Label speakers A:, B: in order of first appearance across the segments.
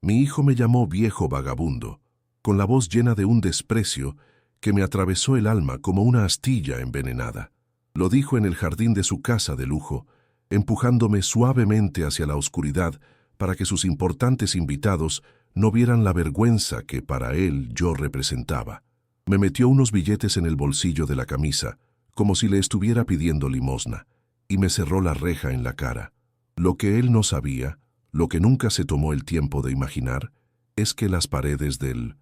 A: Mi hijo me llamó viejo vagabundo, con la voz llena de un desprecio que me atravesó el alma como una astilla envenenada. Lo dijo en el jardín de su casa de lujo, empujándome suavemente hacia la oscuridad para que sus importantes invitados no vieran la vergüenza que para él yo representaba. Me metió unos billetes en el bolsillo de la camisa, como si le estuviera pidiendo limosna, y me cerró la reja en la cara. Lo que él no sabía, lo que nunca se tomó el tiempo de imaginar, es que las paredes del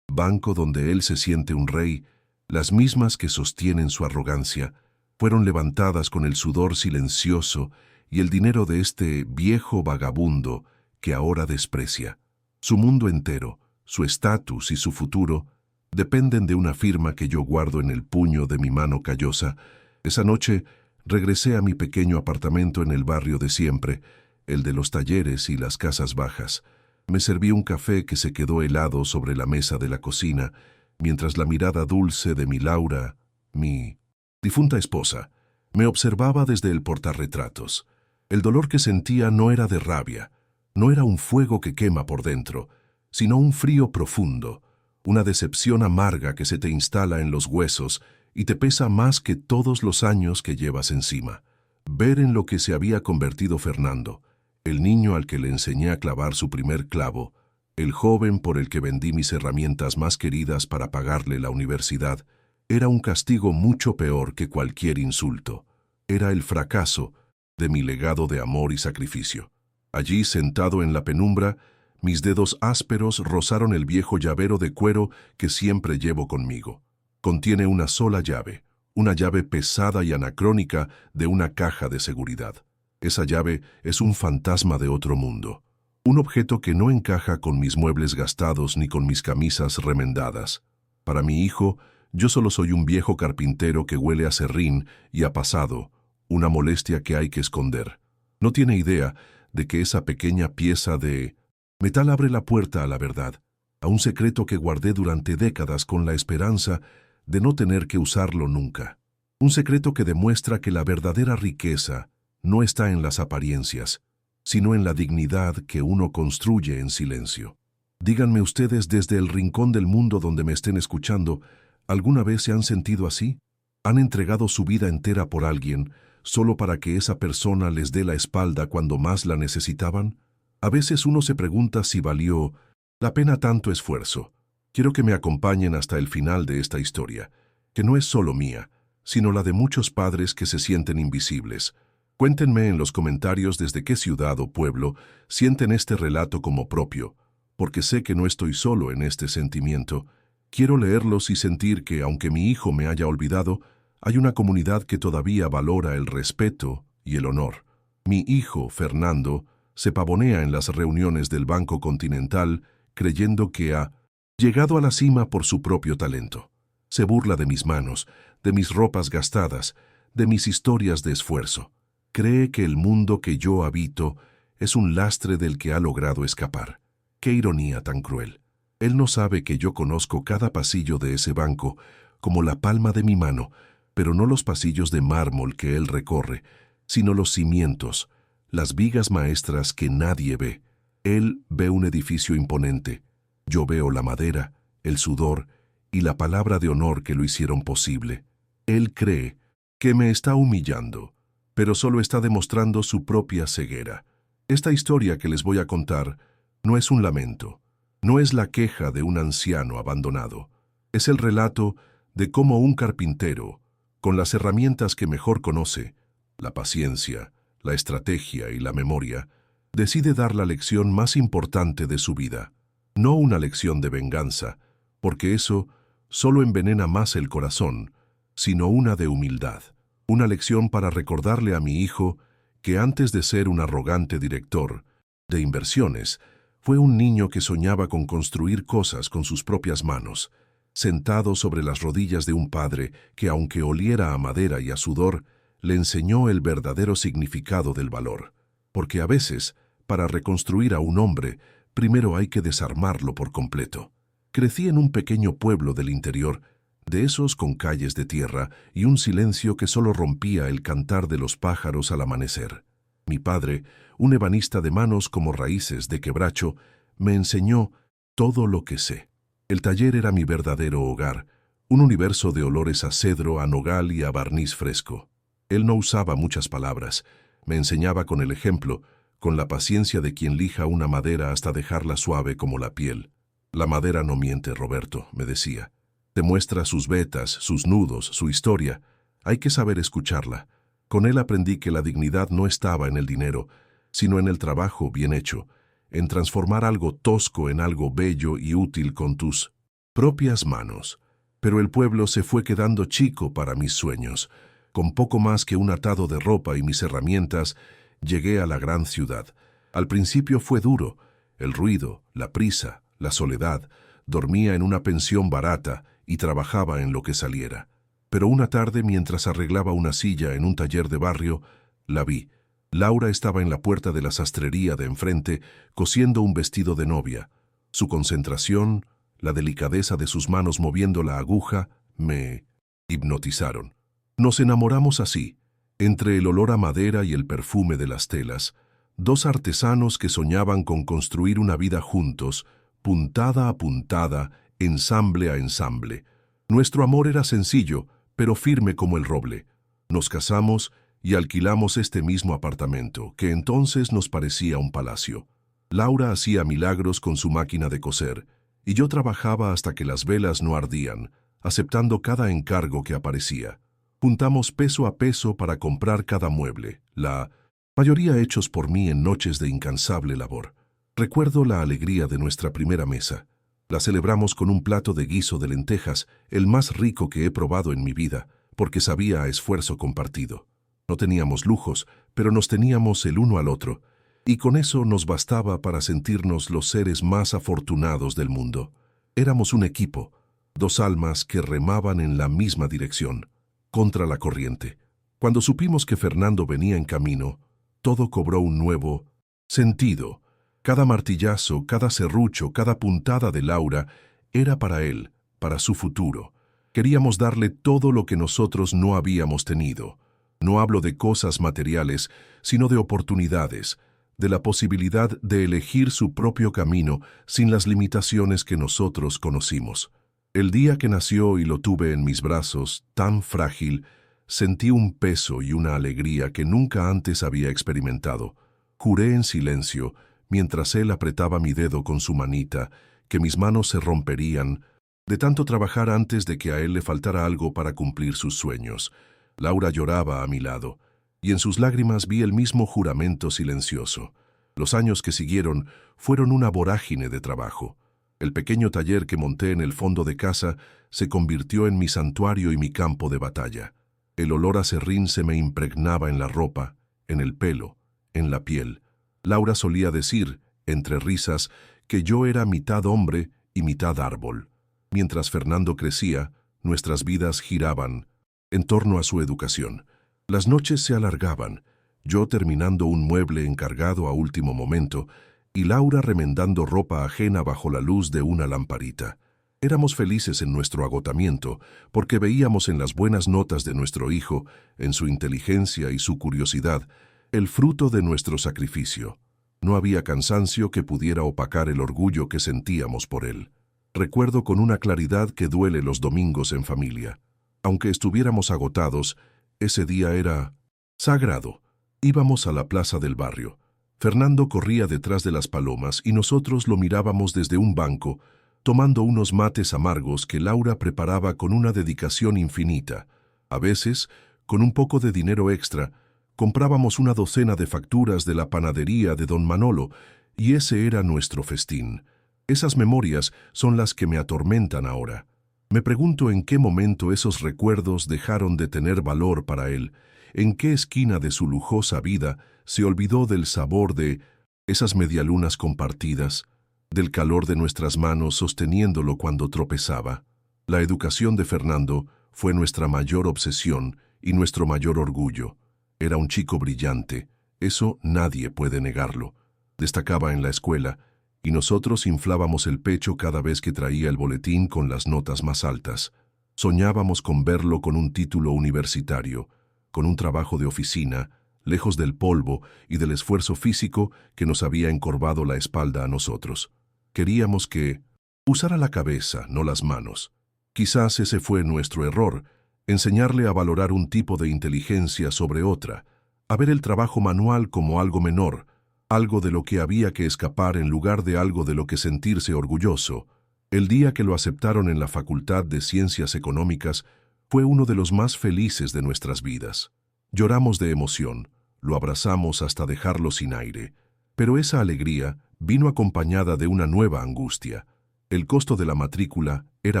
A: banco donde él se siente un rey, las mismas que sostienen su arrogancia, fueron levantadas con el sudor silencioso y el dinero de este viejo vagabundo que ahora desprecia. Su mundo entero, su estatus y su futuro dependen de una firma que yo guardo en el puño de mi mano callosa. Esa noche regresé a mi pequeño apartamento en el barrio de siempre, el de los talleres y las casas bajas. Me serví un café que se quedó helado sobre la mesa de la cocina, mientras la mirada dulce de mi Laura, mi difunta esposa, me observaba desde el portarretratos. El dolor que sentía no era de rabia, no era un fuego que quema por dentro, sino un frío profundo, una decepción amarga que se te instala en los huesos y te pesa más que todos los años que llevas encima. Ver en lo que se había convertido Fernando, el niño al que le enseñé a clavar su primer clavo, el joven por el que vendí mis herramientas más queridas para pagarle la universidad, era un castigo mucho peor que cualquier insulto. Era el fracaso de mi legado de amor y sacrificio. Allí, sentado en la penumbra, mis dedos ásperos rozaron el viejo llavero de cuero que siempre llevo conmigo. Contiene una sola llave, una llave pesada y anacrónica de una caja de seguridad. Esa llave es un fantasma de otro mundo, un objeto que no encaja con mis muebles gastados ni con mis camisas remendadas. Para mi hijo, yo solo soy un viejo carpintero que huele a serrín y a pasado, una molestia que hay que esconder. No tiene idea de que esa pequeña pieza de metal abre la puerta a la verdad, a un secreto que guardé durante décadas con la esperanza de no tener que usarlo nunca. Un secreto que demuestra que la verdadera riqueza no está en las apariencias, sino en la dignidad que uno construye en silencio. Díganme ustedes desde el rincón del mundo donde me estén escuchando, ¿alguna vez se han sentido así? ¿Han entregado su vida entera por alguien solo para que esa persona les dé la espalda cuando más la necesitaban? A veces uno se pregunta si valió la pena tanto esfuerzo. Quiero que me acompañen hasta el final de esta historia, que no es solo mía, sino la de muchos padres que se sienten invisibles. Cuéntenme en los comentarios desde qué ciudad o pueblo sienten este relato como propio, porque sé que no estoy solo en este sentimiento. Quiero leerlos y sentir que, aunque mi hijo me haya olvidado, hay una comunidad que todavía valora el respeto y el honor. Mi hijo, Fernando, se pavonea en las reuniones del Banco Continental creyendo que ha llegado a la cima por su propio talento. Se burla de mis manos, de mis ropas gastadas, de mis historias de esfuerzo. Cree que el mundo que yo habito es un lastre del que ha logrado escapar. ¡Qué ironía tan cruel! Él no sabe que yo conozco cada pasillo de ese banco como la palma de mi mano, pero no los pasillos de mármol que él recorre, sino los cimientos, las vigas maestras que nadie ve. Él ve un edificio imponente. Yo veo la madera, el sudor y la palabra de honor que lo hicieron posible. Él cree que me está humillando, pero solo está demostrando su propia ceguera. Esta historia que les voy a contar no es un lamento, no es la queja de un anciano abandonado. Es el relato de cómo un carpintero, con las herramientas que mejor conoce, la paciencia, la estrategia y la memoria, decide dar la lección más importante de su vida. No una lección de venganza, porque eso solo envenena más el corazón, sino una de humildad. Una lección para recordarle a mi hijo que antes de ser un arrogante director de inversiones, fue un niño que soñaba con construir cosas con sus propias manos, sentado sobre las rodillas de un padre que, aunque oliera a madera y a sudor, le enseñó el verdadero significado del valor. Porque a veces, para reconstruir a un hombre, primero hay que desarmarlo por completo. Crecí en un pequeño pueblo del interior, de esos con calles de tierra y un silencio que solo rompía el cantar de los pájaros al amanecer. Mi padre, un ebanista de manos como raíces de quebracho, Me enseñó todo lo que sé. El taller era mi verdadero hogar, un universo de olores a cedro, a nogal y a barniz fresco. Él no usaba muchas palabras, me enseñaba con el ejemplo, con la paciencia de quien lija una madera hasta dejarla suave como la piel. La madera no miente, Roberto, me decía. Te muestra sus vetas, sus nudos, su historia. Hay que saber escucharla. Con él aprendí que la dignidad no estaba en el dinero, sino en el trabajo bien hecho, en transformar algo tosco en algo bello y útil con tus propias manos. Pero el pueblo se fue quedando chico para mis sueños. Con poco más que un atado de ropa y mis herramientas, llegué a la gran ciudad. Al principio fue duro. El ruido, la prisa, la soledad. Dormía en una pensión barata y trabajaba en lo que saliera. Pero una tarde, mientras arreglaba una silla en un taller de barrio, la vi. Laura estaba en la puerta de la sastrería de enfrente, cosiendo un vestido de novia. Su concentración, la delicadeza de sus manos moviendo la aguja, me hipnotizaron. Nos enamoramos así, entre el olor a madera y el perfume de las telas, dos artesanos que soñaban con construir una vida juntos, puntada a puntada, ensamble a ensamble. Nuestro amor era sencillo, pero firme como el roble. Nos casamos y alquilamos este mismo apartamento, que entonces nos parecía un palacio. Laura hacía milagros con su máquina de coser, y yo trabajaba hasta que las velas no ardían, aceptando cada encargo que aparecía. Juntamos peso a peso para comprar cada mueble, la mayoría hechos por mí en noches de incansable labor. Recuerdo la alegría de nuestra primera mesa. La celebramos con un plato de guiso de lentejas, el más rico que he probado en mi vida, porque sabía a esfuerzo compartido. No teníamos lujos, pero nos teníamos el uno al otro, y con eso nos bastaba para sentirnos los seres más afortunados del mundo. Éramos un equipo, dos almas que remaban en la misma dirección, contra la corriente. Cuando supimos que Fernando venía en camino, todo cobró un nuevo sentido. Cada martillazo, cada serrucho, cada puntada de Laura era para él, para su futuro. Queríamos darle todo lo que nosotros no habíamos tenido. No hablo de cosas materiales, sino de oportunidades, de la posibilidad de elegir su propio camino sin las limitaciones que nosotros conocimos. El día que nació y lo tuve en mis brazos, tan frágil, sentí un peso y una alegría que nunca antes había experimentado. Juré en silencio, mientras él apretaba mi dedo con su manita, que mis manos se romperían, de tanto trabajar antes de que a él le faltara algo para cumplir sus sueños. Laura lloraba a mi lado, y en sus lágrimas vi el mismo juramento silencioso. Los años que siguieron fueron una vorágine de trabajo. El pequeño taller que monté en el fondo de casa se convirtió en mi santuario y mi campo de batalla. El olor a serrín se me impregnaba en la ropa, en el pelo, en la piel. Laura solía decir, entre risas, que yo era mitad hombre y mitad árbol. Mientras Fernando crecía, nuestras vidas giraban en torno a su educación. Las noches se alargaban, yo terminando un mueble encargado a último momento, y Laura remendando ropa ajena bajo la luz de una lamparita. Éramos felices en nuestro agotamiento, porque veíamos en las buenas notas de nuestro hijo, en su inteligencia y su curiosidad, el fruto de nuestro sacrificio. No había cansancio que pudiera opacar el orgullo que sentíamos por él. Recuerdo con una claridad que duele los domingos en familia. Aunque estuviéramos agotados, ese día era sagrado. Íbamos a la plaza del barrio. Fernando corría detrás de las palomas y nosotros lo mirábamos desde un banco, tomando unos mates amargos que Laura preparaba con una dedicación infinita. A veces, con un poco de dinero extra, comprábamos una docena de facturas de la panadería de don Manolo, y ese era nuestro festín. Esas memorias son las que me atormentan ahora. Me pregunto en qué momento esos recuerdos dejaron de tener valor para él, en qué esquina de su lujosa vida se olvidó del sabor de esas medialunas compartidas, del calor de nuestras manos sosteniéndolo cuando tropezaba. La educación de Fernando fue nuestra mayor obsesión y nuestro mayor orgullo. Era un chico brillante, eso nadie puede negarlo. Destacaba en la escuela, y nosotros inflábamos el pecho cada vez que traía el boletín con las notas más altas. Soñábamos con verlo con un título universitario, con un trabajo de oficina, lejos del polvo y del esfuerzo físico que nos había encorvado la espalda a nosotros. Queríamos que usara la cabeza, no las manos. Quizás ese fue nuestro error, enseñarle a valorar un tipo de inteligencia sobre otra, a ver el trabajo manual como algo menor, algo de lo que había que escapar en lugar de algo de lo que sentirse orgulloso. El día que lo aceptaron en la Facultad de Ciencias Económicas fue uno de los más felices de nuestras vidas. Lloramos de emoción, lo abrazamos hasta dejarlo sin aire, pero esa alegría vino acompañada de una nueva angustia. El costo de la matrícula era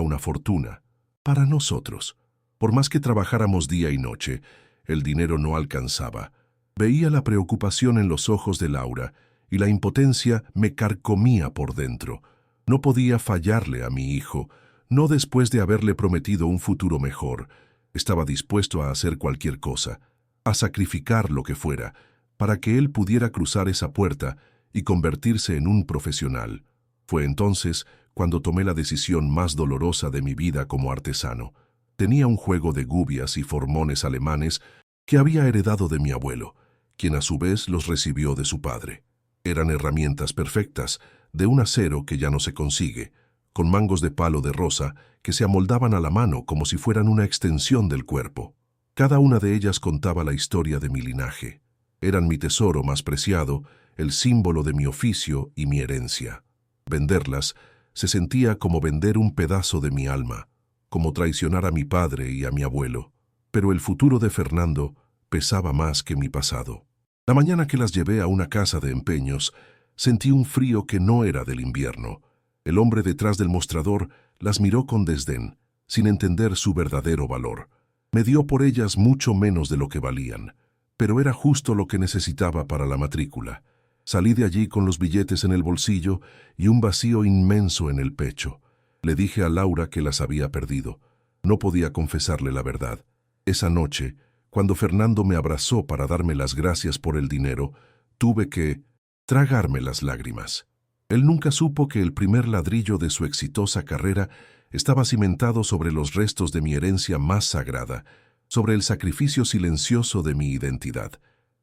A: una fortuna. Para nosotros, por más que trabajáramos día y noche, el dinero no alcanzaba. Veía la preocupación en los ojos de Laura y la impotencia me carcomía por dentro. No podía fallarle a mi hijo, no después de haberle prometido un futuro mejor. Estaba dispuesto a hacer cualquier cosa, a sacrificar lo que fuera, para que él pudiera cruzar esa puerta y convertirse en un profesional. Fue entonces cuando tomé la decisión más dolorosa de mi vida como artesano. Tenía un juego de gubias y formones alemanes que había heredado de mi abuelo, quien a su vez los recibió de su padre. Eran herramientas perfectas, de un acero que ya no se consigue, con mangos de palo de rosa que se amoldaban a la mano como si fueran una extensión del cuerpo. Cada una de ellas contaba la historia de mi linaje. Eran mi tesoro más preciado, el símbolo de mi oficio y mi herencia. Venderlas se sentía como vender un pedazo de mi alma, como traicionar a mi padre y a mi abuelo. Pero el futuro de Fernando pesaba más que mi pasado. La mañana que las llevé a una casa de empeños, sentí un frío que no era del invierno. El hombre detrás del mostrador las miró con desdén, sin entender su verdadero valor. Me dio por ellas mucho menos de lo que valían, pero era justo lo que necesitaba para la matrícula. Salí de allí con los billetes en el bolsillo y un vacío inmenso en el pecho. Le dije a Laura que las había perdido. No podía confesarle la verdad. Esa noche, cuando Fernando me abrazó para darme las gracias por el dinero, tuve que tragarme las lágrimas. Él nunca supo que el primer ladrillo de su exitosa carrera estaba cimentado sobre los restos de mi herencia más sagrada, sobre el sacrificio silencioso de mi identidad.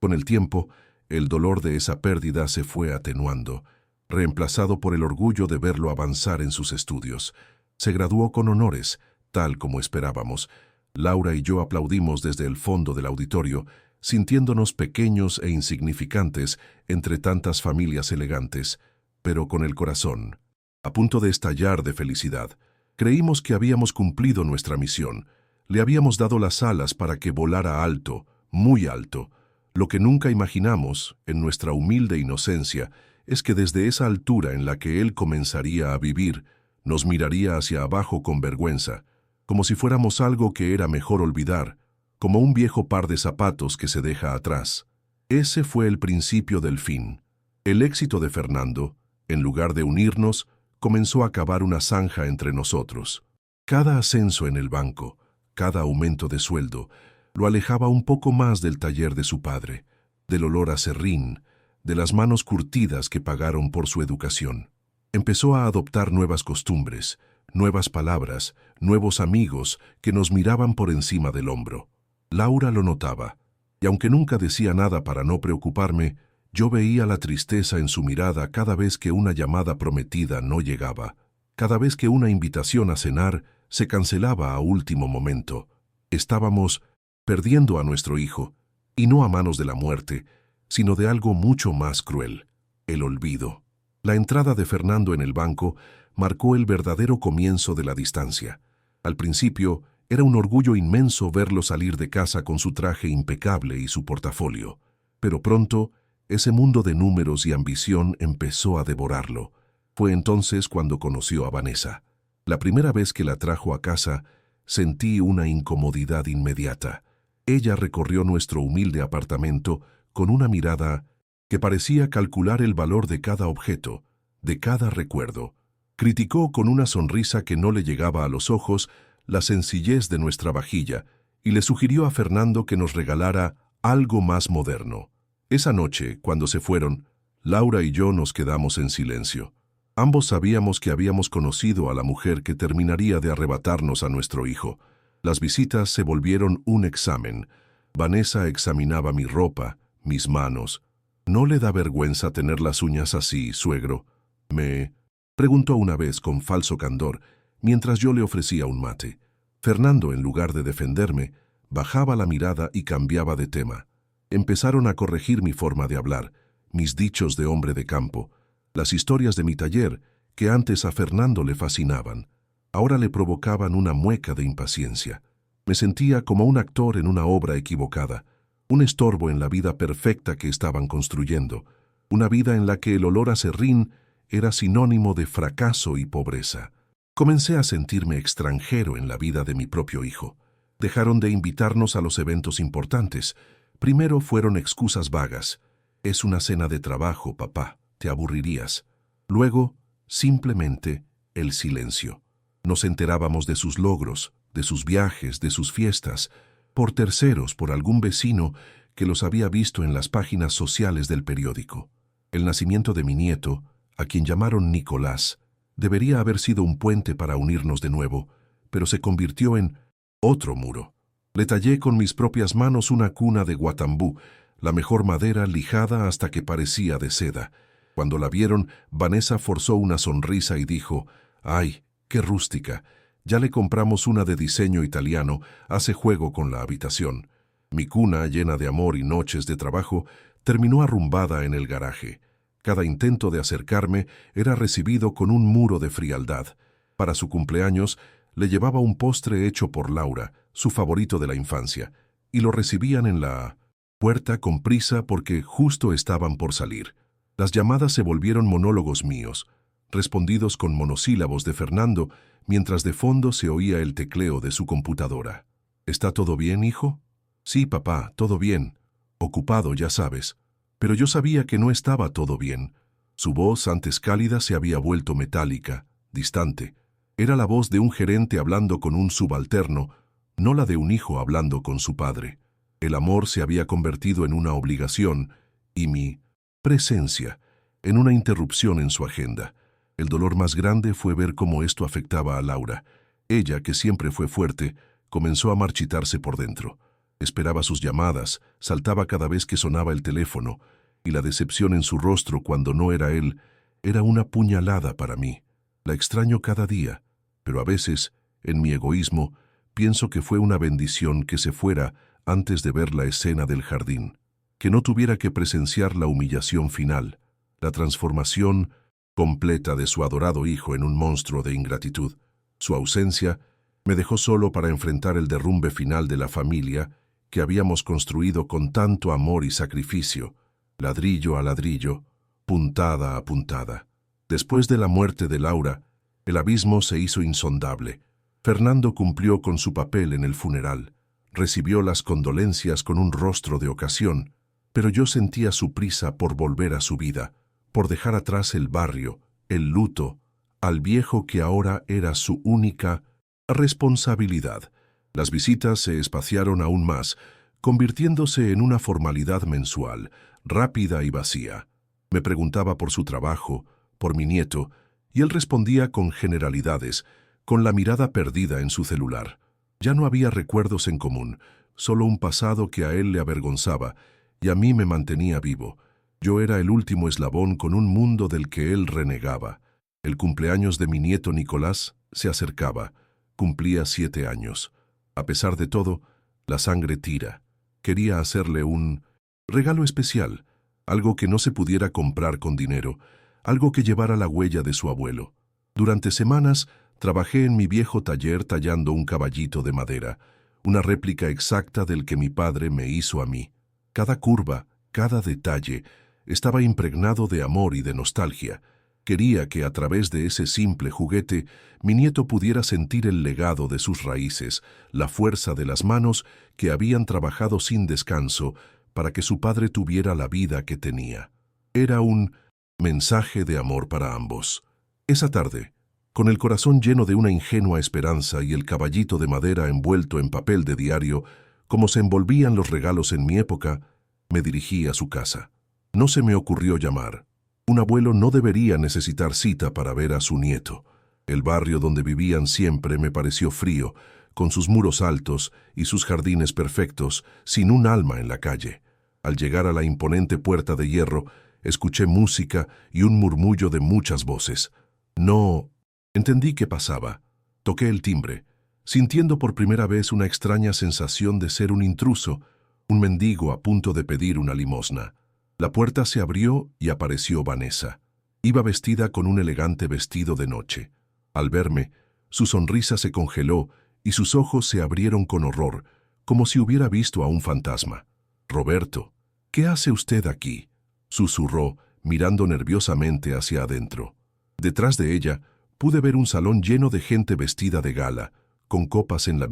A: Con el tiempo, el dolor de esa pérdida se fue atenuando, reemplazado por el orgullo de verlo avanzar en sus estudios. Se graduó con honores, tal como esperábamos. Laura y yo aplaudimos desde el fondo del auditorio, sintiéndonos pequeños e insignificantes entre tantas familias elegantes, pero con el corazón a punto de estallar de felicidad. Creímos que habíamos cumplido nuestra misión. Le habíamos dado las alas para que volara alto, muy alto. Lo que nunca imaginamos, en nuestra humilde inocencia, es que desde esa altura en la que él comenzaría a vivir, nos miraría hacia abajo con vergüenza, como si fuéramos algo que era mejor olvidar, como un viejo par de zapatos que se deja atrás. Ese fue el principio del fin. El éxito de Fernando, en lugar de unirnos, comenzó a cavar una zanja entre nosotros. Cada ascenso en el banco, cada aumento de sueldo, lo alejaba un poco más del taller de su padre, del olor a serrín, de las manos curtidas que pagaron por su educación. Empezó a adoptar nuevas costumbres, nuevas palabras, nuevos amigos que nos miraban por encima del hombro. Laura lo notaba, y aunque nunca decía nada para no preocuparme, yo veía la tristeza en su mirada cada vez que una llamada prometida no llegaba, cada vez que una invitación a cenar se cancelaba a último momento. Estábamos perdiendo a nuestro hijo, y no a manos de la muerte, sino de algo mucho más cruel, el olvido. La entrada de Fernando en el banco marcó el verdadero comienzo de la distancia. Al principio, era un orgullo inmenso verlo salir de casa con su traje impecable y su portafolio, pero pronto, ese mundo de números y ambición empezó a devorarlo. Fue entonces cuando conoció a Vanessa. La primera vez que la trajo a casa, sentí una incomodidad inmediata. Ella recorrió nuestro humilde apartamento con una mirada que parecía calcular el valor de cada objeto, de cada recuerdo. Criticó con una sonrisa que no le llegaba a los ojos la sencillez de nuestra vajilla y le sugirió a Fernando que nos regalara algo más moderno. Esa noche, cuando se fueron, Laura y yo nos quedamos en silencio. Ambos sabíamos que habíamos conocido a la mujer que terminaría de arrebatarnos a nuestro hijo. Las visitas se volvieron un examen. Vanessa examinaba mi ropa, mis manos. «¿No le da vergüenza tener las uñas así, suegro?», me Preguntó una vez con falso candor, mientras yo le ofrecía un mate. Fernando, en lugar de defenderme, bajaba la mirada y cambiaba de tema. Empezaron a corregir mi forma de hablar, mis dichos de hombre de campo, las historias de mi taller, que antes a Fernando le fascinaban. Ahora le provocaban una mueca de impaciencia. Me sentía como un actor en una obra equivocada, un estorbo en la vida perfecta que estaban construyendo, una vida en la que el olor a serrín era sinónimo de fracaso y pobreza. Comencé a sentirme extranjero en la vida de mi propio hijo. Dejaron de invitarnos a los eventos importantes. Primero fueron excusas vagas. Es una cena de trabajo, papá, te aburrirías. Luego, simplemente, el silencio. Nos enterábamos de sus logros, de sus viajes, de sus fiestas, por terceros, por algún vecino que los había visto en las páginas sociales del periódico. El nacimiento de mi nieto, a quien llamaron Nicolás, debería haber sido un puente para unirnos de nuevo, pero se convirtió en otro muro. Le tallé con mis propias manos una cuna de guatambú, la mejor madera lijada hasta que parecía de seda. Cuando la vieron, Vanessa forzó una sonrisa y dijo: «¡Ay, qué rústica! Ya le compramos una de diseño italiano, hace juego con la habitación». Mi cuna, llena de amor y noches de trabajo, terminó arrumbada en el garaje. Cada intento de acercarme era recibido con un muro de frialdad. Para su cumpleaños, le llevaba un postre hecho por Laura, su favorito de la infancia, y lo recibían en la puerta con prisa porque justo estaban por salir. Las llamadas se volvieron monólogos míos, respondidos con monosílabos de Fernando, mientras de fondo se oía el tecleo de su computadora. «¿Está todo bien, hijo?» «Sí, papá, todo bien. Ocupado, ya sabes». Pero yo sabía que no estaba todo bien. Su voz, antes cálida, se había vuelto metálica, distante. Era la voz de un gerente hablando con un subalterno, no la de un hijo hablando con su padre. El amor se había convertido en una obligación y mi presencia en una interrupción en su agenda. El dolor más grande fue ver cómo esto afectaba a Laura. Ella, que siempre fue fuerte, comenzó a marchitarse por dentro. Esperaba sus llamadas, saltaba cada vez que sonaba el teléfono, y la decepción en su rostro cuando no era él era una puñalada para mí. La extraño cada día, pero a veces, en mi egoísmo, pienso que fue una bendición que se fuera antes de ver la escena del jardín, que no tuviera que presenciar la humillación final, la transformación completa de su adorado hijo en un monstruo de ingratitud. Su ausencia me dejó solo para enfrentar el derrumbe final de la familia que habíamos construido con tanto amor y sacrificio, ladrillo a ladrillo, puntada a puntada. Después de la muerte de Laura, el abismo se hizo insondable. Fernando cumplió con su papel en el funeral, recibió las condolencias con un rostro de ocasión, pero yo sentía su prisa por volver a su vida, por dejar atrás el barrio, el luto, al viejo que ahora era su única responsabilidad. Las visitas se espaciaron aún más, convirtiéndose en una formalidad mensual, rápida y vacía. Me preguntaba por su trabajo, por mi nieto, y él respondía con generalidades, con la mirada perdida en su celular. Ya no había recuerdos en común, solo un pasado que a él le avergonzaba, y a mí me mantenía vivo. Yo era el último eslabón con un mundo del que él renegaba. El cumpleaños de mi nieto Nicolás se acercaba. Cumplía 7 años. A pesar de todo, la sangre tira. Quería hacerle un regalo especial, algo que no se pudiera comprar con dinero, algo que llevara la huella de su abuelo. Durante semanas trabajé en mi viejo taller tallando un caballito de madera, una réplica exacta del que mi padre me hizo a mí. Cada curva, cada detalle, estaba impregnado de amor y de nostalgia. Quería que a través de ese simple juguete mi nieto pudiera sentir el legado de sus raíces, la fuerza de las manos que habían trabajado sin descanso para que su padre tuviera la vida que tenía. Era un mensaje de amor para ambos. Esa tarde, con el corazón lleno de una ingenua esperanza y el caballito de madera envuelto en papel de diario, como se envolvían los regalos en mi época, me dirigí a su casa. No se me ocurrió llamar. Un abuelo no debería necesitar cita para ver a su nieto. El barrio donde vivían siempre me pareció frío, con sus muros altos y sus jardines perfectos, sin un alma en la calle. Al llegar a la imponente puerta de hierro, escuché música y un murmullo de muchas voces. No. Entendí qué pasaba. Toqué el timbre, sintiendo por primera vez una extraña sensación de ser un intruso, un mendigo a punto de pedir una limosna. La puerta se abrió y apareció Vanessa. Iba vestida con un elegante vestido de noche. Al verme, su sonrisa se congeló y sus ojos se abrieron con horror, como si hubiera visto a un fantasma. «Roberto, ¿qué hace usted aquí?», susurró, mirando nerviosamente hacia adentro. Detrás de ella, pude ver un salón lleno de gente vestida de gala, con copas en la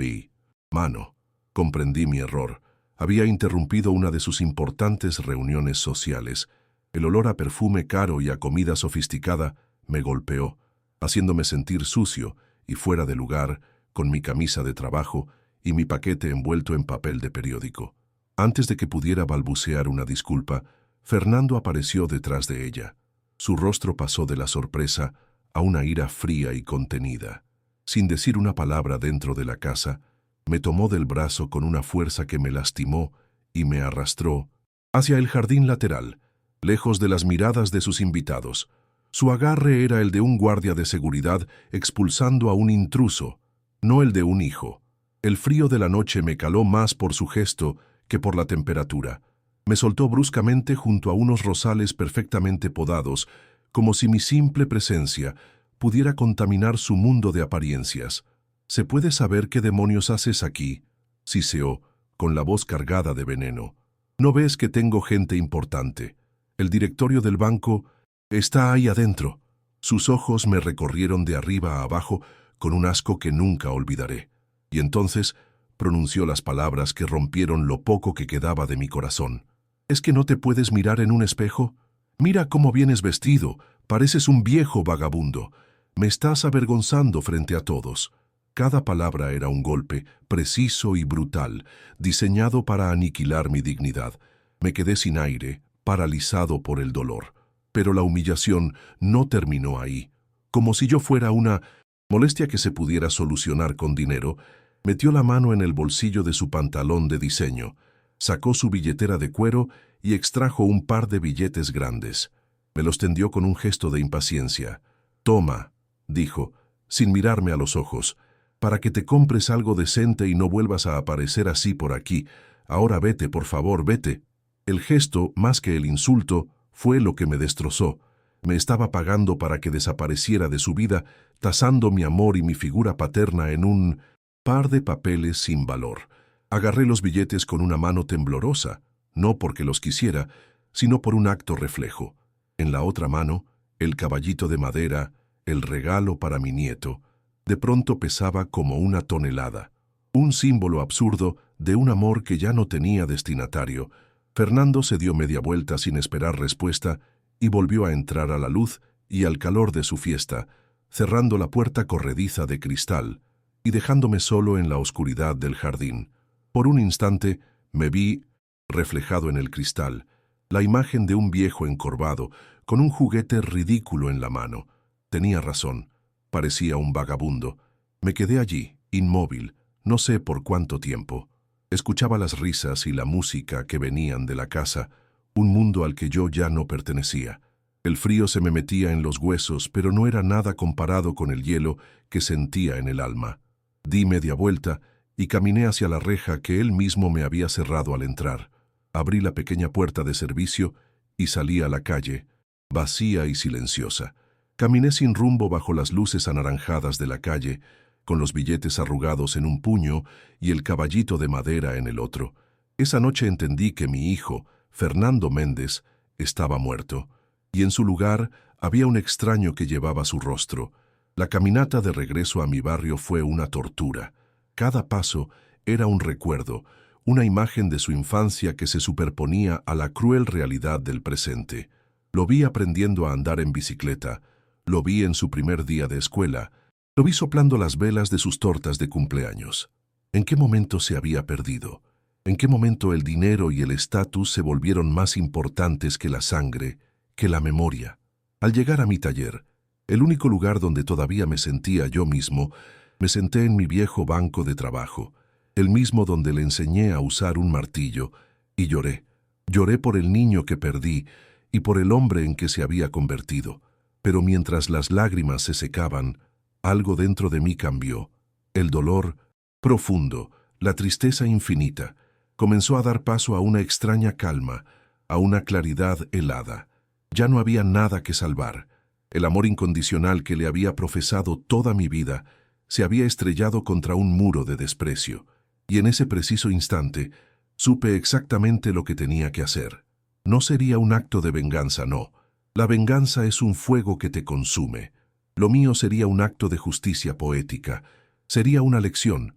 A: mano. Comprendí mi error. Había interrumpido una de sus importantes reuniones sociales. El olor a perfume caro y a comida sofisticada me golpeó, haciéndome sentir sucio y fuera de lugar, con mi camisa de trabajo y mi paquete envuelto en papel de periódico. Antes de que pudiera balbucear una disculpa, Fernando apareció detrás de ella. Su rostro pasó de la sorpresa a una ira fría y contenida. Sin decir una palabra dentro de la casa, me tomó del brazo con una fuerza que me lastimó y me arrastró hacia el jardín lateral, lejos de las miradas de sus invitados. Su agarre era el de un guardia de seguridad expulsando a un intruso, no el de un hijo. El frío de la noche me caló más por su gesto que por la temperatura. Me soltó bruscamente junto a unos rosales perfectamente podados, como si mi simple presencia pudiera contaminar su mundo de apariencias. «¿Se puede saber qué demonios haces aquí?», siseó, con la voz cargada de veneno. «¿No ves que tengo gente importante? El directorio del banco está ahí adentro». Sus ojos me recorrieron de arriba a abajo con un asco que nunca olvidaré. Y entonces pronunció las palabras que rompieron lo poco que quedaba de mi corazón. «¿Es que no te puedes mirar en un espejo? Mira cómo vienes vestido, pareces un viejo vagabundo. Me estás avergonzando frente a todos». Cada palabra era un golpe, preciso y brutal, diseñado para aniquilar mi dignidad. Me quedé sin aire, paralizado por el dolor. Pero la humillación no terminó ahí. Como si yo fuera una molestia que se pudiera solucionar con dinero, metió la mano en el bolsillo de su pantalón de diseño, sacó su billetera de cuero y extrajo un par de billetes grandes. Me los tendió con un gesto de impaciencia. «Toma», dijo, sin mirarme a los ojos, «para que te compres algo decente y no vuelvas a aparecer así por aquí. Ahora vete, por favor, vete». El gesto, más que el insulto, fue lo que me destrozó. Me estaba pagando para que desapareciera de su vida, tasando mi amor y mi figura paterna en un par de papeles sin valor. Agarré los billetes con una mano temblorosa, no porque los quisiera, sino por un acto reflejo. En la otra mano, el caballito de madera, el regalo para mi nieto, de pronto pesaba como una tonelada. Un símbolo absurdo de un amor que ya no tenía destinatario. Fernando se dio media vuelta sin esperar respuesta y volvió a entrar a la luz y al calor de su fiesta, cerrando la puerta corrediza de cristal y dejándome solo en la oscuridad del jardín. Por un instante me vi reflejado en el cristal, la imagen de un viejo encorvado, con un juguete ridículo en la mano. Tenía razón, parecía un vagabundo. Me quedé allí, inmóvil, no sé por cuánto tiempo. Escuchaba las risas y la música que venían de la casa, un mundo al que yo ya no pertenecía. El frío se me metía en los huesos, pero no era nada comparado con el hielo que sentía en el alma. Di media vuelta y caminé hacia la reja que él mismo me había cerrado al entrar. Abrí la pequeña puerta de servicio y salí a la calle, vacía y silenciosa. Caminé sin rumbo bajo las luces anaranjadas de la calle, con los billetes arrugados en un puño y el caballito de madera en el otro. Esa noche entendí que mi hijo, Fernando Méndez, estaba muerto, y en su lugar había un extraño que llevaba su rostro. La caminata de regreso a mi barrio fue una tortura. Cada paso era un recuerdo, una imagen de su infancia que se superponía a la cruel realidad del presente. Lo vi aprendiendo a andar en bicicleta, lo vi en su primer día de escuela, lo vi soplando las velas de sus tortas de cumpleaños. ¿En qué momento se había perdido? ¿En qué momento el dinero y el estatus se volvieron más importantes que la sangre, que la memoria? Al llegar a mi taller, el único lugar donde todavía me sentía yo mismo, me senté en mi viejo banco de trabajo, el mismo donde le enseñé a usar un martillo, y lloré. Lloré por el niño que perdí y por el hombre en que se había convertido. Pero mientras las lágrimas se secaban, algo dentro de mí cambió. El dolor profundo, la tristeza infinita, comenzó a dar paso a una extraña calma, a una claridad helada. Ya no había nada que salvar. El amor incondicional que le había profesado toda mi vida se había estrellado contra un muro de desprecio, y en ese preciso instante supe exactamente lo que tenía que hacer. No sería un acto de venganza, no. La venganza es un fuego que te consume. Lo mío sería un acto de justicia poética. Sería una lección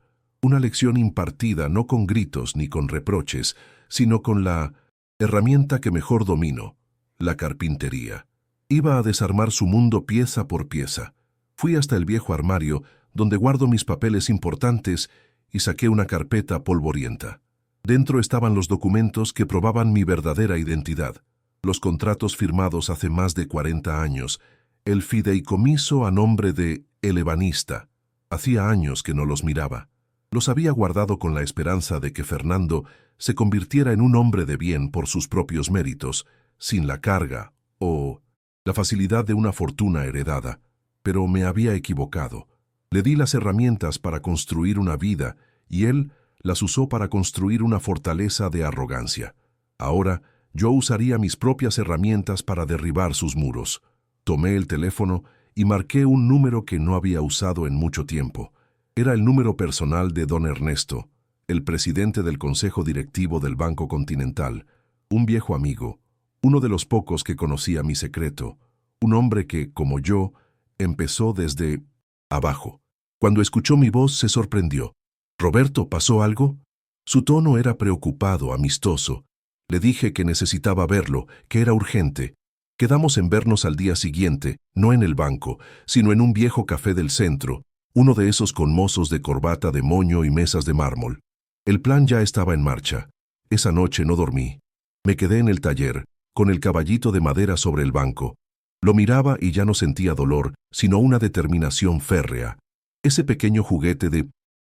A: impartida no con gritos ni con reproches, sino con la herramienta que mejor domino, la carpintería. Iba a desarmar su mundo pieza por pieza. Fui hasta el viejo armario, donde guardo mis papeles importantes, y saqué una carpeta polvorienta. Dentro estaban los documentos que probaban mi verdadera identidad, los contratos firmados hace más de 40 años, el fideicomiso a nombre de El Ebanista. Hacía años que no los miraba. Los había guardado con la esperanza de que Fernando se convirtiera en un hombre de bien por sus propios méritos, sin la carga o la facilidad de una fortuna heredada. Pero me había equivocado. Le di las herramientas para construir una vida y él las usó para construir una fortaleza de arrogancia. Ahora yo usaría mis propias herramientas para derribar sus muros. Tomé el teléfono y marqué un número que no había usado en mucho tiempo. Era el número personal de don Ernesto, el presidente del Consejo Directivo del Banco Continental, un viejo amigo, uno de los pocos que conocía mi secreto, un hombre que, como yo, empezó desde abajo. Cuando escuchó mi voz se sorprendió. «Roberto, ¿pasó algo?» Su tono era preocupado, amistoso. Le dije que necesitaba verlo, que era urgente. Quedamos en vernos al día siguiente, no en el banco, sino en un viejo café del centro, uno de esos con mozos de corbata de moño y mesas de mármol. El plan ya estaba en marcha. Esa noche no dormí. Me quedé en el taller, con el caballito de madera sobre el banco. Lo miraba y ya no sentía dolor, sino una determinación férrea. Ese pequeño juguete de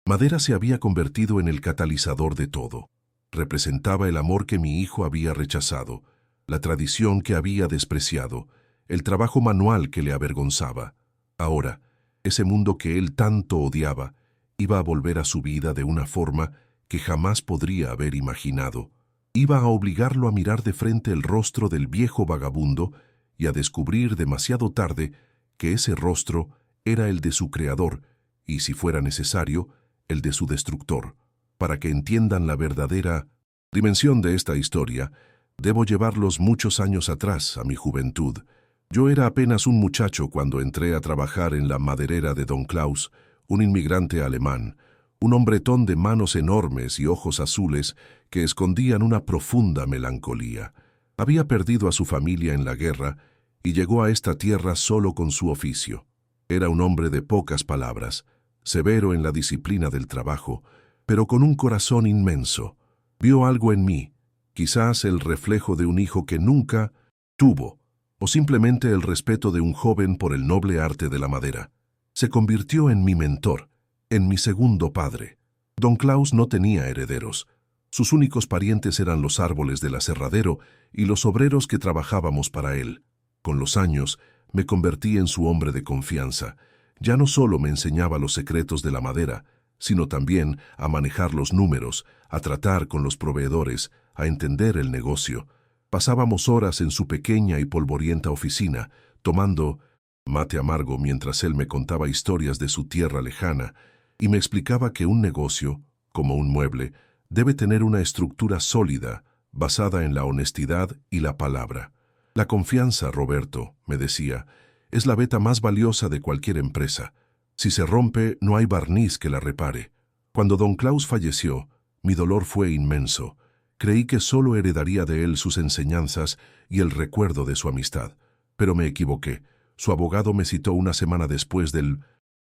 A: madera se había convertido en el catalizador de todo. Representaba el amor que mi hijo había rechazado, la tradición que había despreciado, el trabajo manual que le avergonzaba. Ahora, ese mundo que él tanto odiaba iba a volver a su vida de una forma que jamás podría haber imaginado. Iba a obligarlo a mirar de frente el rostro del viejo vagabundo y a descubrir demasiado tarde que ese rostro era el de su creador y, si fuera necesario, el de su destructor. Para que entiendan la verdadera dimensión de esta historia, debo llevarlos muchos años atrás, a mi juventud. Yo era apenas un muchacho cuando entré a trabajar en la maderera de don Klaus, un inmigrante alemán, un hombretón de manos enormes y ojos azules que escondían una profunda melancolía. Había perdido a su familia en la guerra y llegó a esta tierra solo con su oficio. Era un hombre de pocas palabras, severo en la disciplina del trabajo, pero con un corazón inmenso. Vio algo en mí, quizás el reflejo de un hijo que nunca tuvo, o simplemente el respeto de un joven por el noble arte de la madera. Se convirtió en mi mentor, en mi segundo padre. Don Klaus no tenía herederos. Sus únicos parientes eran los árboles del aserradero y los obreros que trabajábamos para él. Con los años, me convertí en su hombre de confianza. Ya no solo me enseñaba los secretos de la madera, sino también a manejar los números, a tratar con los proveedores, a entender el negocio. Pasábamos horas en su pequeña y polvorienta oficina, tomando mate amargo mientras él me contaba historias de su tierra lejana y me explicaba que un negocio, como un mueble, debe tener una estructura sólida, basada en la honestidad y la palabra. La confianza, Roberto, me decía, es la veta más valiosa de cualquier empresa. Si se rompe, no hay barniz que la repare. Cuando don Klaus falleció, mi dolor fue inmenso. Creí que solo heredaría de él sus enseñanzas y el recuerdo de su amistad. Pero me equivoqué. Su abogado me citó una semana después del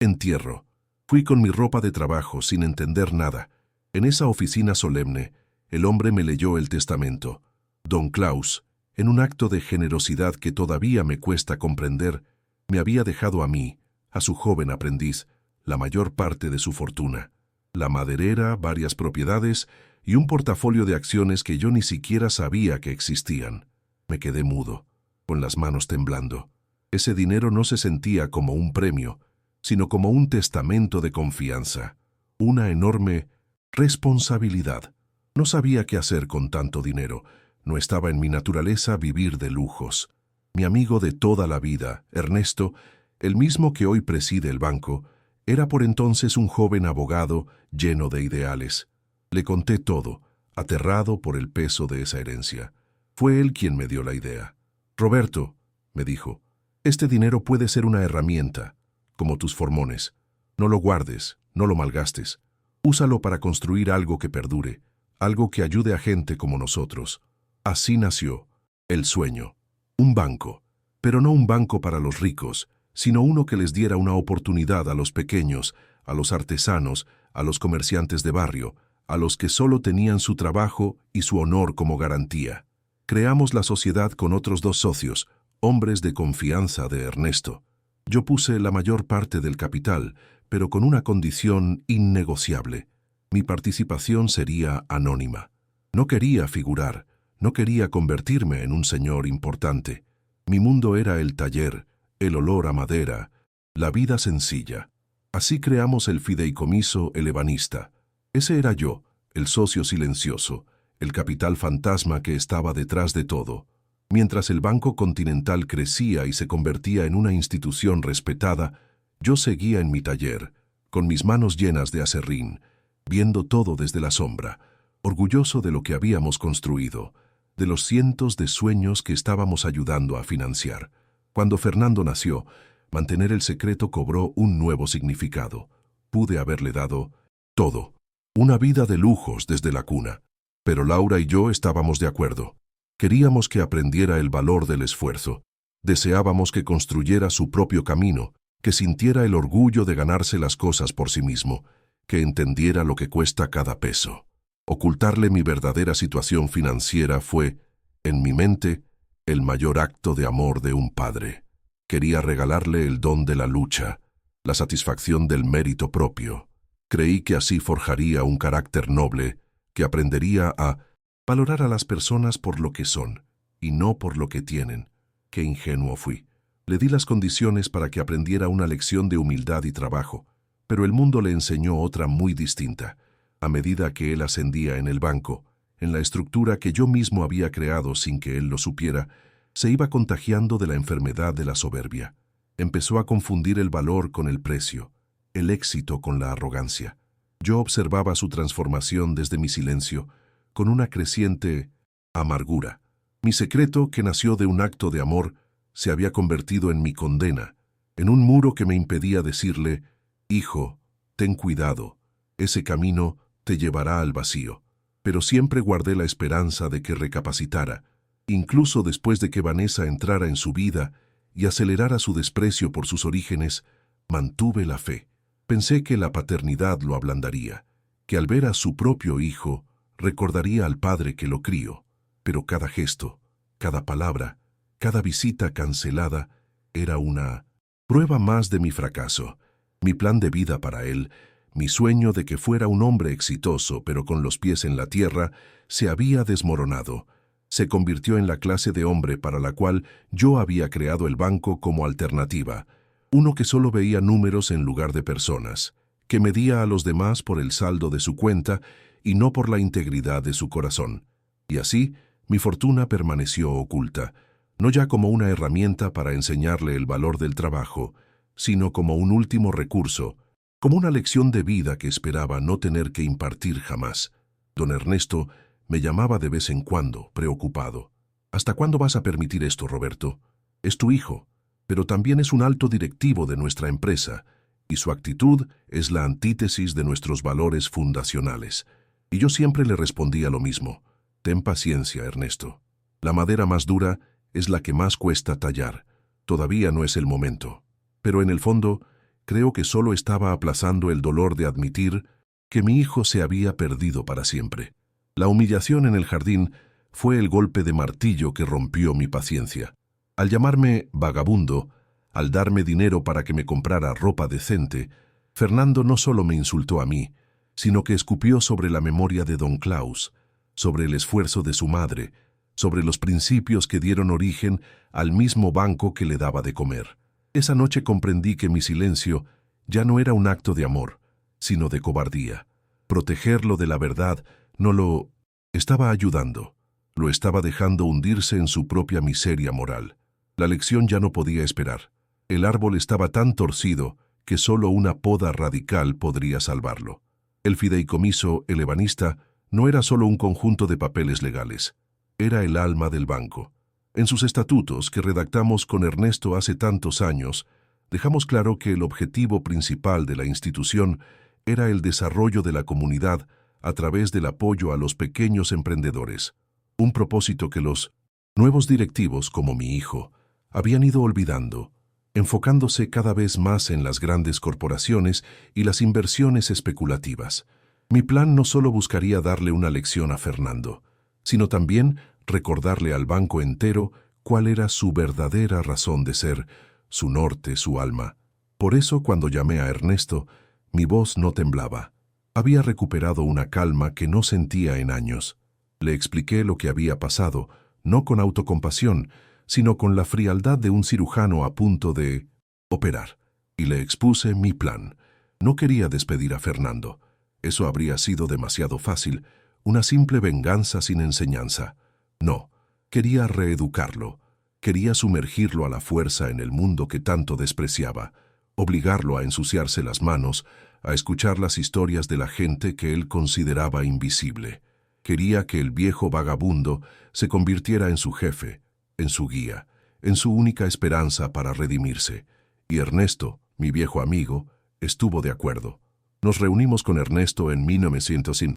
A: entierro. Fui con mi ropa de trabajo, sin entender nada. En esa oficina solemne, el hombre me leyó el testamento. Don Klaus, en un acto de generosidad que todavía me cuesta comprender, me había dejado a mí, a su joven aprendiz, la mayor parte de su fortuna. La maderera, varias propiedades y un portafolio de acciones que yo ni siquiera sabía que existían. Me quedé mudo, con las manos temblando. Ese dinero no se sentía como un premio, sino como un testamento de confianza, una enorme responsabilidad. No sabía qué hacer con tanto dinero. No estaba en mi naturaleza vivir de lujos. Mi amigo de toda la vida, Ernesto, el mismo que hoy preside el banco, era por entonces un joven abogado lleno de ideales. Le conté todo, aterrado por el peso de esa herencia. Fue él quien me dio la idea. «Roberto», me dijo, «este dinero puede ser una herramienta, como tus formones. No lo guardes, no lo malgastes. Úsalo para construir algo que perdure, algo que ayude a gente como nosotros». Así nació el sueño. Un banco, pero no un banco para los ricos, sino uno que les diera una oportunidad a los pequeños, a los artesanos, a los comerciantes de barrio, a los que solo tenían su trabajo y su honor como garantía. Creamos la sociedad con otros 2 socios, hombres de confianza de Ernesto. Yo puse la mayor parte del capital, pero con una condición innegociable. Mi participación sería anónima. No quería figurar, no quería convertirme en un señor importante. Mi mundo era el taller, el olor a madera, la vida sencilla. Así creamos el fideicomiso El Ebanista. Ese era yo, el socio silencioso, el capital fantasma que estaba detrás de todo. Mientras el Banco Continental crecía y se convertía en una institución respetada, yo seguía en mi taller, con mis manos llenas de aserrín, viendo todo desde la sombra, orgulloso de lo que habíamos construido, de los cientos de sueños que estábamos ayudando a financiar. Cuando Fernando nació, mantener el secreto cobró un nuevo significado. Pude haberle dado todo, una vida de lujos desde la cuna. Pero Laura y yo estábamos de acuerdo. Queríamos que aprendiera el valor del esfuerzo. Deseábamos que construyera su propio camino, que sintiera el orgullo de ganarse las cosas por sí mismo, que entendiera lo que cuesta cada peso. Ocultarle mi verdadera situación financiera fue, en mi mente, el mayor acto de amor de un padre. Quería regalarle el don de la lucha, la satisfacción del mérito propio. Creí que así forjaría un carácter noble, que aprendería a valorar a las personas por lo que son, y no por lo que tienen. Qué ingenuo fui. Le di las condiciones para que aprendiera una lección de humildad y trabajo, pero el mundo le enseñó otra muy distinta. A medida que él ascendía en el banco, en la estructura que yo mismo había creado sin que él lo supiera, se iba contagiando de la enfermedad de la soberbia. Empezó a confundir el valor con el precio, el éxito con la arrogancia. Yo observaba su transformación desde mi silencio, con una creciente amargura. Mi secreto, que nació de un acto de amor, se había convertido en mi condena, en un muro que me impedía decirle: «Hijo, ten cuidado, ese camino te llevará al vacío». Pero siempre guardé la esperanza de que recapacitara, incluso después de que Vanessa entrara en su vida y acelerara su desprecio por sus orígenes. Mantuve la fe. Pensé que la paternidad lo ablandaría, que al ver a su propio hijo recordaría al padre que lo crió. Pero cada gesto, cada palabra, cada visita cancelada era una prueba más de mi fracaso. Mi plan de vida para él, mi sueño de que fuera un hombre exitoso pero con los pies en la tierra, se había desmoronado. Se convirtió en la clase de hombre para la cual yo había creado el banco como alternativa, uno que solo veía números en lugar de personas, que medía a los demás por el saldo de su cuenta y no por la integridad de su corazón. Y así, mi fortuna permaneció oculta, no ya como una herramienta para enseñarle el valor del trabajo, sino como un último recurso, como una lección de vida que esperaba no tener que impartir jamás. Don Ernesto me llamaba de vez en cuando, preocupado. «¿Hasta cuándo vas a permitir esto, Roberto? Es tu hijo, pero también es un alto directivo de nuestra empresa, y su actitud es la antítesis de nuestros valores fundacionales». Y yo siempre le respondía lo mismo: «Ten paciencia, Ernesto. La madera más dura es la que más cuesta tallar. Todavía no es el momento». Pero en el fondo, creo que solo estaba aplazando el dolor de admitir que mi hijo se había perdido para siempre. La humillación en el jardín fue el golpe de martillo que rompió mi paciencia. Al llamarme vagabundo, al darme dinero para que me comprara ropa decente, Fernando no solo me insultó a mí, sino que escupió sobre la memoria de don Klaus, sobre el esfuerzo de su madre, sobre los principios que dieron origen al mismo banco que le daba de comer. Esa noche comprendí que mi silencio ya no era un acto de amor, sino de cobardía. Protegerlo de la verdad no lo estaba ayudando, lo estaba dejando hundirse en su propia miseria moral. La lección ya no podía esperar. El árbol estaba tan torcido que solo una poda radical podría salvarlo. El fideicomiso, el ebanista, no era solo un conjunto de papeles legales, era el alma del banco. En sus estatutos, que redactamos con Ernesto hace tantos años, dejamos claro que el objetivo principal de la institución era el desarrollo de la comunidad a través del apoyo a los pequeños emprendedores, un propósito que los nuevos directivos, como mi hijo, habían ido olvidando, enfocándose cada vez más en las grandes corporaciones y las inversiones especulativas. Mi plan no solo buscaría darle una lección a Fernando, sino también recordarle al banco entero cuál era su verdadera razón de ser, su norte, su alma. Por eso, cuando llamé a Ernesto, mi voz no temblaba. Había recuperado una calma que no sentía en años. Le expliqué lo que había pasado, no con autocompasión, sino con la frialdad de un cirujano a punto de operar. Y le expuse mi plan. No quería despedir a Fernando. Eso habría sido demasiado fácil, una simple venganza sin enseñanza. No, quería reeducarlo. Quería sumergirlo a la fuerza en el mundo que tanto despreciaba, obligarlo a ensuciarse las manos, a escuchar las historias de la gente que él consideraba invisible. Quería que el viejo vagabundo se convirtiera en su jefe, en su guía, en su única esperanza para redimirse. Y Ernesto, mi viejo amigo, estuvo de acuerdo. Nos reunimos con Ernesto en 1900 en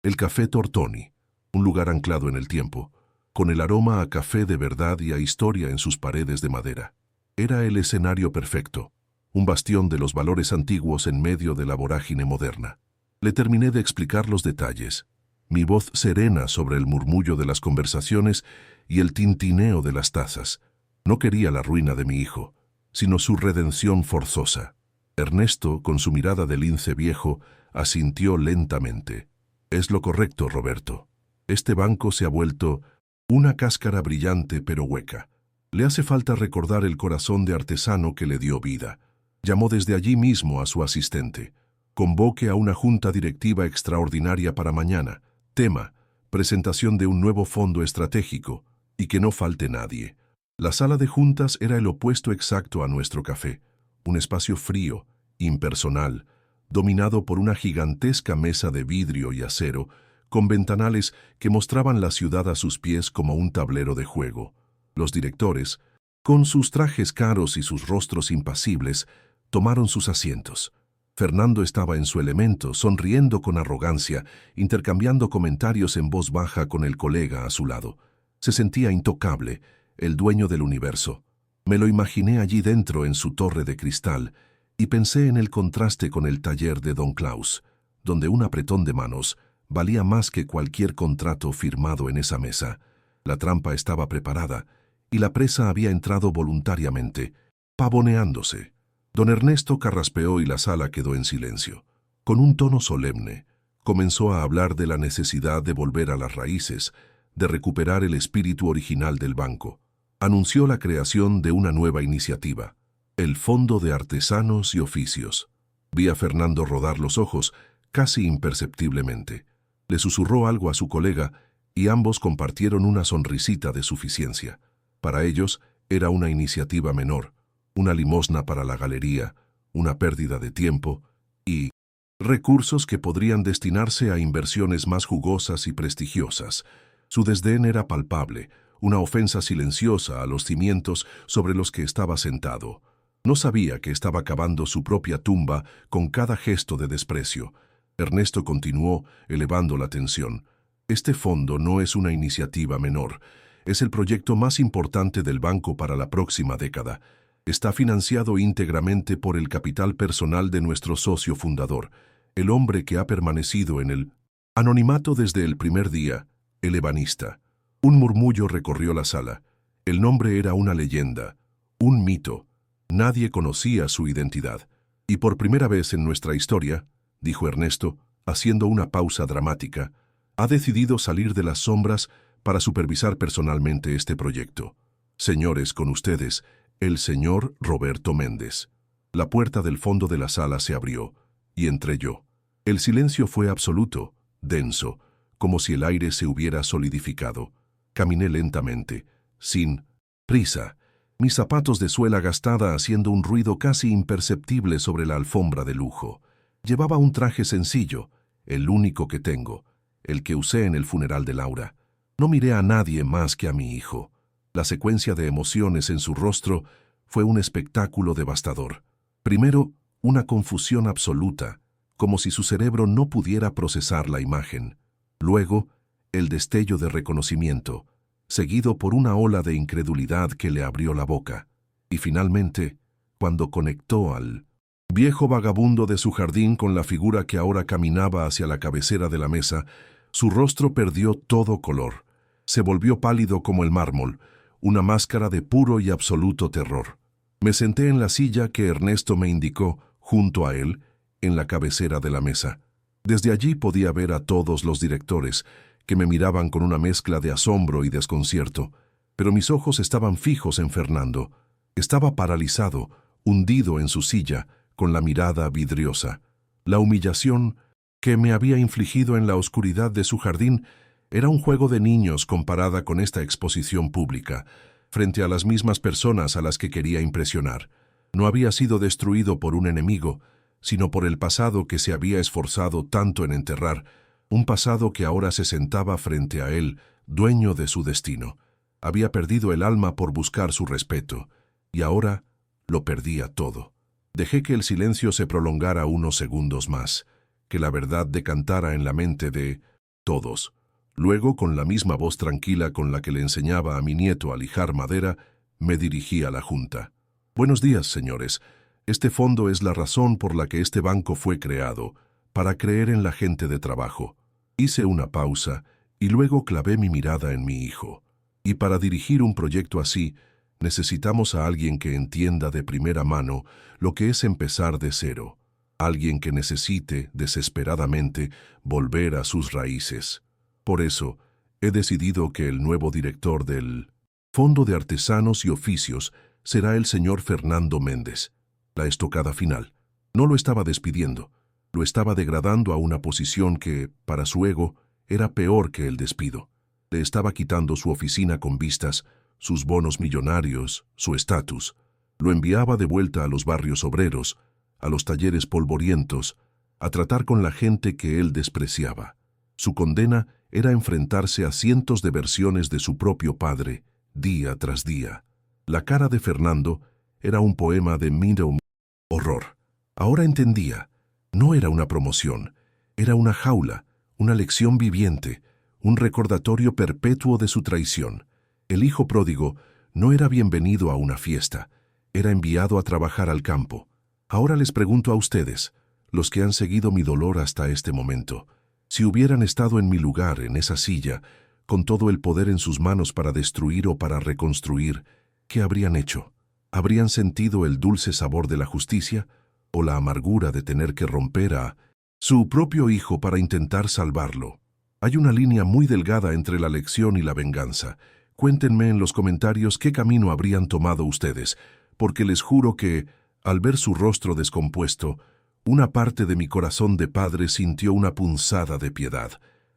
A: el Café Tortoni, un lugar anclado en el tiempo, con el aroma a café de verdad y a historia en sus paredes de madera. Era el escenario perfecto, un bastión de los valores antiguos en medio de la vorágine moderna. Le terminé de explicar los detalles, mi voz serena sobre el murmullo de las conversaciones y el tintineo de las tazas. No quería la ruina de mi hijo, sino su redención forzosa. Ernesto, con su mirada de lince viejo, asintió lentamente. Es lo correcto, Roberto. Este banco se ha vuelto una cáscara brillante pero hueca. Le hace falta recordar el corazón de artesano que le dio vida. Llamó desde allí mismo a su asistente. Convoque a una junta directiva extraordinaria para mañana. Tema: presentación de un nuevo fondo estratégico. Y que no falte nadie. La sala de juntas era el opuesto exacto a nuestro café. Un espacio frío, impersonal, dominado por una gigantesca mesa de vidrio y acero, con ventanales que mostraban la ciudad a sus pies como un tablero de juego. Los directores, con sus trajes caros y sus rostros impasibles, tomaron sus asientos. Fernando estaba en su elemento, sonriendo con arrogancia, intercambiando comentarios en voz baja con el colega a su lado. Se sentía intocable, el dueño del universo. Me lo imaginé allí dentro en su torre de cristal y pensé en el contraste con el taller de Don Klaus, donde un apretón de manos valía más que cualquier contrato firmado en esa mesa. La trampa estaba preparada y la presa había entrado voluntariamente, pavoneándose. Don Ernesto carraspeó y la sala quedó en silencio. Con un tono solemne, comenzó a hablar de la necesidad de volver a las raíces, de recuperar el espíritu original del banco. Anunció la creación de una nueva iniciativa, el Fondo de Artesanos y Oficios. Vi a Fernando rodar los ojos, casi imperceptiblemente. Le susurró algo a su colega y ambos compartieron una sonrisita de suficiencia. Para ellos era una iniciativa menor, una limosna para la galería, una pérdida de tiempo y recursos que podrían destinarse a inversiones más jugosas y prestigiosas. Su desdén era palpable, una ofensa silenciosa a los cimientos sobre los que estaba sentado. No sabía que estaba cavando su propia tumba con cada gesto de desprecio. Ernesto continuó, elevando la tensión. Este fondo no es una iniciativa menor. Es el proyecto más importante del banco para la próxima década. Está financiado íntegramente por el capital personal de nuestro socio fundador, el hombre que ha permanecido en el anonimato desde el primer día, el ebanista. Un murmullo recorrió la sala. El nombre era una leyenda, un mito. Nadie conocía su identidad. Y por primera vez en nuestra historia, dijo Ernesto, haciendo una pausa dramática, ha decidido salir de las sombras para supervisar personalmente este proyecto. Señores, con ustedes, el señor Roberto Méndez. La puerta del fondo de la sala se abrió, y entré yo. El silencio fue absoluto, denso, como si el aire se hubiera solidificado. Caminé lentamente, sin prisa, mis zapatos de suela gastada haciendo un ruido casi imperceptible sobre la alfombra de lujo. Llevaba un traje sencillo, el único que tengo, el que usé en el funeral de Laura. No miré a nadie más que a mi hijo. La secuencia de emociones en su rostro fue un espectáculo devastador. Primero, una confusión absoluta, como si su cerebro no pudiera procesar la imagen. Luego, el destello de reconocimiento, seguido por una ola de incredulidad que le abrió la boca. Y finalmente, cuando conectó al viejo vagabundo de su jardín con la figura que ahora caminaba hacia la cabecera de la mesa, su rostro perdió todo color. Se volvió pálido como el mármol, una máscara de puro y absoluto terror. Me senté en la silla que Ernesto me indicó, junto a él, en la cabecera de la mesa. Desde allí podía ver a todos los directores, que me miraban con una mezcla de asombro y desconcierto, pero mis ojos estaban fijos en Fernando. Estaba paralizado, hundido en su silla, con la mirada vidriosa. La humillación que me había infligido en la oscuridad de su jardín era un juego de niños comparada con esta exposición pública, frente a las mismas personas a las que quería impresionar. No había sido destruido por un enemigo, sino por el pasado que se había esforzado tanto en enterrar, un pasado que ahora se sentaba frente a él, dueño de su destino. Había perdido el alma por buscar su respeto, y ahora lo perdía todo. Dejé que el silencio se prolongara unos segundos más, que la verdad decantara en la mente de todos. Luego, con la misma voz tranquila con la que le enseñaba a mi nieto a lijar madera, me dirigí a la junta. Buenos días, señores. Este fondo es la razón por la que este banco fue creado, para creer en la gente de trabajo. Hice una pausa y luego clavé mi mirada en mi hijo. Y para dirigir un proyecto así, necesitamos a alguien que entienda de primera mano lo que es empezar de cero. Alguien que necesite, desesperadamente, volver a sus raíces. Por eso, he decidido que el nuevo director del Fondo de Artesanos y Oficios será el señor Fernando Méndez. La estocada final. No lo estaba despidiendo, lo estaba degradando a una posición que, para su ego, era peor que el despido. Le estaba quitando su oficina con vistas, sus bonos millonarios, su estatus. Lo enviaba de vuelta a los barrios obreros, a los talleres polvorientos, a tratar con la gente que él despreciaba. Su condena era enfrentarse a cientos de versiones de su propio padre, día tras día. La cara de Fernando era un poema de miedo, horror. Ahora entendía. No era una promoción, era una jaula, una lección viviente, un recordatorio perpetuo de su traición. El hijo pródigo no era bienvenido a una fiesta, era enviado a trabajar al campo. Ahora les pregunto a ustedes, los que han seguido mi dolor hasta este momento, si hubieran estado en mi lugar, en esa silla, con todo el poder en sus manos para destruir o para reconstruir, ¿qué habrían hecho? ¿Habrían sentido el dulce sabor de la justicia o la amargura de tener que romper a su propio hijo para intentar salvarlo? Hay una línea muy delgada entre la lección y la venganza. Cuéntenme en los comentarios qué camino habrían tomado ustedes, porque les juro que, al ver su rostro descompuesto, una parte de mi corazón de padre sintió una punzada de piedad,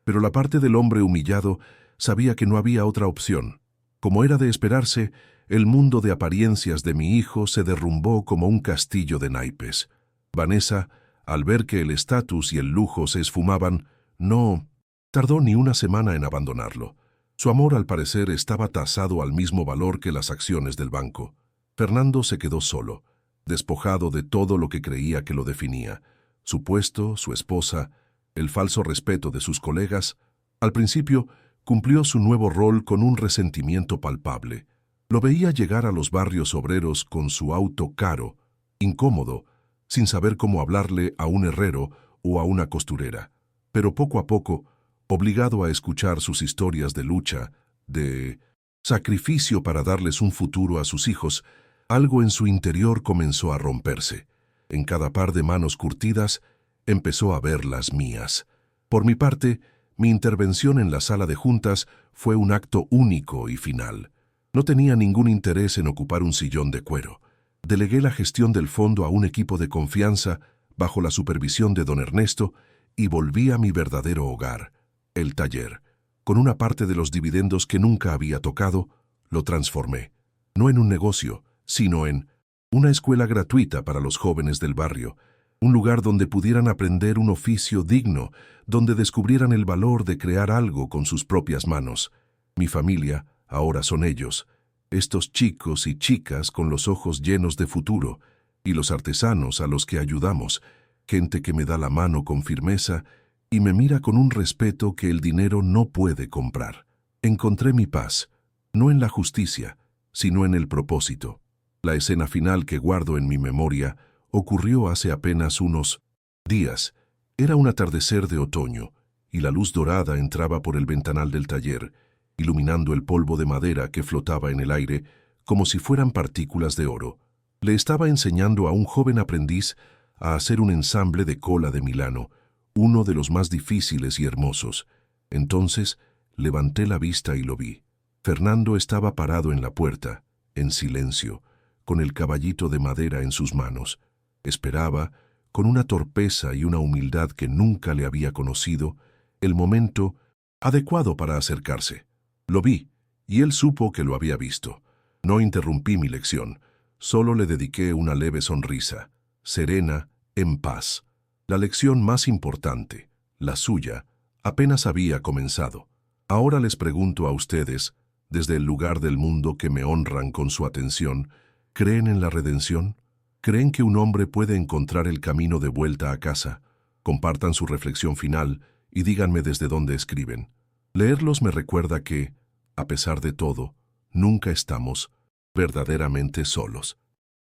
A: pero la parte del hombre humillado sabía que no había otra opción. Como era de esperarse, el mundo de apariencias de mi hijo se derrumbó como un castillo de naipes. Vanessa, al ver que el estatus y el lujo se esfumaban, no tardó ni una semana en abandonarlo. Su amor, al parecer, estaba tasado al mismo valor que las acciones del banco. Fernando se quedó solo, despojado de todo lo que creía que lo definía, su puesto, su esposa, el falso respeto de sus colegas. Al principio, cumplió su nuevo rol con un resentimiento palpable. Lo veía llegar a los barrios obreros con su auto caro, incómodo, sin saber cómo hablarle a un herrero o a una costurera. Pero poco a poco, obligado a escuchar sus historias de lucha, de sacrificio para darles un futuro a sus hijos, algo en su interior comenzó a romperse. En cada par de manos curtidas, empezó a ver las mías. Por mi parte, Mi intervención en la sala de juntas fue un acto único y final. No tenía ningún interés en ocupar un sillón de cuero. Delegué la gestión del fondo a un equipo de confianza bajo la supervisión de don Ernesto y volví a mi verdadero hogar, el taller. Con una parte de los dividendos que nunca había tocado, lo transformé, no en un negocio, sino en una escuela gratuita para los jóvenes del barrio, un lugar donde pudieran aprender un oficio digno, donde descubrieran el valor de crear algo con sus propias manos. Mi familia ahora son ellos, estos chicos y chicas con los ojos llenos de futuro, y los artesanos a los que ayudamos, gente que me da la mano con firmeza y me mira con un respeto que el dinero no puede comprar. Encontré mi paz, no en la justicia, sino en el propósito. La escena final que guardo en mi memoria ocurrió hace apenas unos días. Era un atardecer de otoño, y la luz dorada entraba por el ventanal del taller, iluminando el polvo de madera que flotaba en el aire como si fueran partículas de oro. Le estaba enseñando a un joven aprendiz a hacer un ensamble de cola de Milano, uno de los más difíciles y hermosos. Entonces levanté la vista y lo vi. Fernando estaba parado en la puerta, en silencio, con el caballito de madera en sus manos. Esperaba, con una torpeza y una humildad que nunca le había conocido, el momento adecuado para acercarse. Lo vi, y él supo que lo había visto. No interrumpí mi lección, solo le dediqué una leve sonrisa, serena, en paz. La lección más importante, la suya, apenas había comenzado. Ahora les pregunto a ustedes, desde el lugar del mundo que me honran con su atención, ¿creen en la redención? ¿Creen que un hombre puede encontrar el camino de vuelta a casa? Compartan su reflexión final y díganme desde dónde escriben. Leerlos me recuerda que, a pesar de todo, nunca estamos verdaderamente solos.